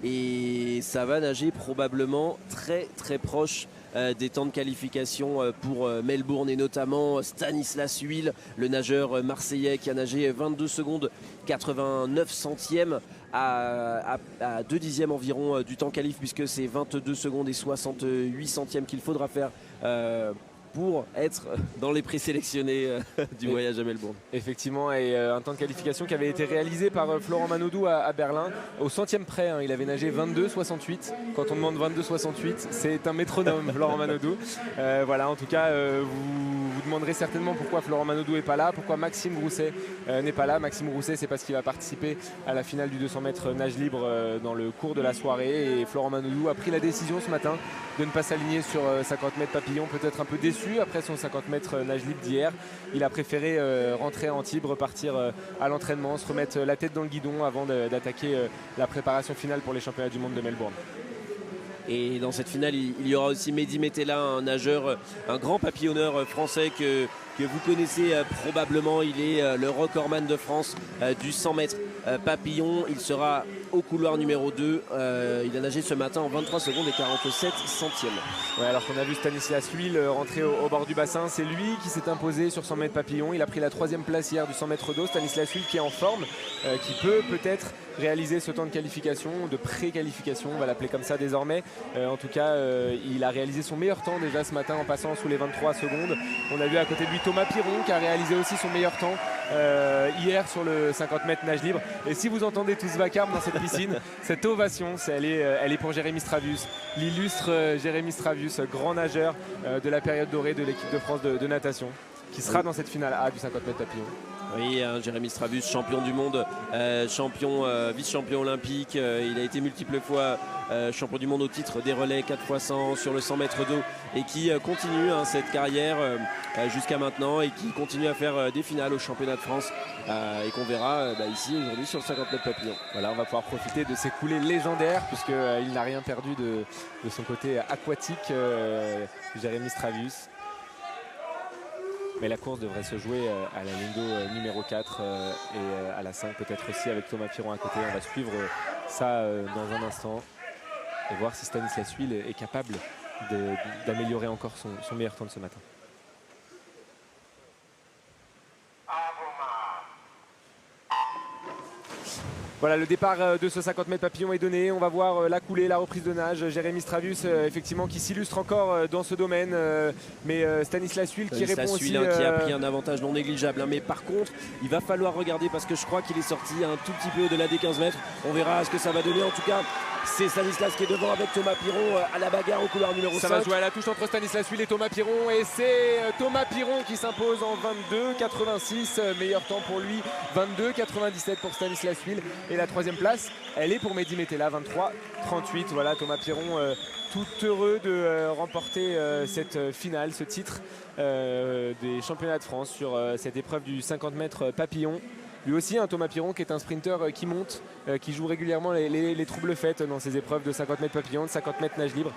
et ça va nager probablement très très proche des temps de qualification pour Melbourne, et notamment Stanislas Huil, le nageur marseillais qui a nagé 22 secondes 89 centièmes à 2 dixièmes environ du temps qualif, puisque c'est 22 secondes et 68 centièmes qu'il faudra faire pour être dans les présélectionnés du voyage à Melbourne. Effectivement, et un temps de qualification qui avait été réalisé par Florent Manodou à Berlin, au centième près, hein, il avait nagé 22,68. Quand on demande 22,68, c'est un métronome, Florent Manodou. Voilà, en tout cas, vous demanderez certainement pourquoi Florent Manodou n'est pas là, pourquoi Maxime Grousset n'est pas là. Maxime Grousset, c'est parce qu'il va participer à la finale du 200 mètres nage libre dans le cours de la soirée, et Florent Manodou a pris la décision ce matin de ne pas s'aligner sur 50 mètres papillon, peut-être un peu déçu après son 50 mètres nage libre d'hier. Il a préféré rentrer à Antibes, repartir à l'entraînement, se remettre la tête dans le guidon avant d'attaquer la préparation finale pour les championnats du monde de Melbourne. Et dans cette finale, il y aura aussi Mehdi Metella, un nageur, un grand papillonneur français que vous connaissez probablement. Il est le recordman de France du 100 mètres papillon. Il sera au couloir numéro 2. Il a nagé ce matin en 23 secondes et 47 centièmes. Ouais, alors qu'on a vu Stanislas Huil rentrer au bord du bassin, c'est lui qui s'est imposé sur 100 mètres papillon. Il a pris la 3e place hier du 100 mètres d'eau. Stanislas Huil qui est en forme, qui peut-être réaliser ce temps de qualification, de pré-qualification, on va l'appeler comme ça désormais. En tout cas, il a réalisé son meilleur temps déjà ce matin en passant sous les 23 secondes. On a vu à côté de lui Thomas Piron qui a réalisé aussi son meilleur temps hier sur le 50 mètres nage libre. Et si vous entendez tout ce vacarme dans cette piscine, cette ovation, elle est pour Jérémy Stravius, l'illustre Jérémy Stravius, grand nageur de la période dorée de l'équipe de France de natation, qui sera dans cette finale A du 50 mètres papillon. Oui, Jérémy Stravius, champion du monde, vice-champion olympique. Il a été multiples fois champion du monde au titre des relais 4x100 sur le 100 mètres d'eau, et qui continue cette carrière jusqu'à maintenant, et qui continue à faire des finales au championnat de France, et qu'on verra ici aujourd'hui sur le 50 mètres papillon. Voilà, on va pouvoir profiter de ces coulées légendaires, puisqu'il n'a rien perdu de son côté aquatique, Jérémy Stravius. Mais la course devrait se jouer à la ligne d'eau numéro 4 et à la 5 peut-être aussi, avec Thomas Piron à côté. On va suivre ça dans un instant et voir si Stanislas Huil est capable d'améliorer encore son meilleur temps de ce matin. Voilà, le départ de ce 50 mètres papillon est donné. On va voir la coulée, la reprise de nage. Jérémy Stravius, effectivement, qui s'illustre encore dans ce domaine. Mais Stanislas Huil qui répond aussi. Qui a pris un avantage non négligeable. Mais par contre, il va falloir regarder, parce que je crois qu'il est sorti un tout petit peu au-delà des 15 mètres. On verra ce que ça va donner. En tout cas, c'est Stanislas qui est devant avec Thomas Piron à la bagarre au couloir numéro 5. Ça va jouer à la touche entre Stanislas Huil et Thomas Piron. Et c'est Thomas Piron qui s'impose en 22,86. Meilleur temps pour lui, 22,97 pour Stanislas Huil. Et la 3e place, elle est pour Mehdi Metella, 23,38. Voilà, Thomas Piron tout heureux de remporter cette finale, ce titre des championnats de France sur cette épreuve du 50 mètres papillon. Lui aussi, Thomas Piron, qui est un sprinter qui monte, qui joue régulièrement les troubles faites dans ses épreuves de 50 mètres papillon, de 50 mètres nage libre.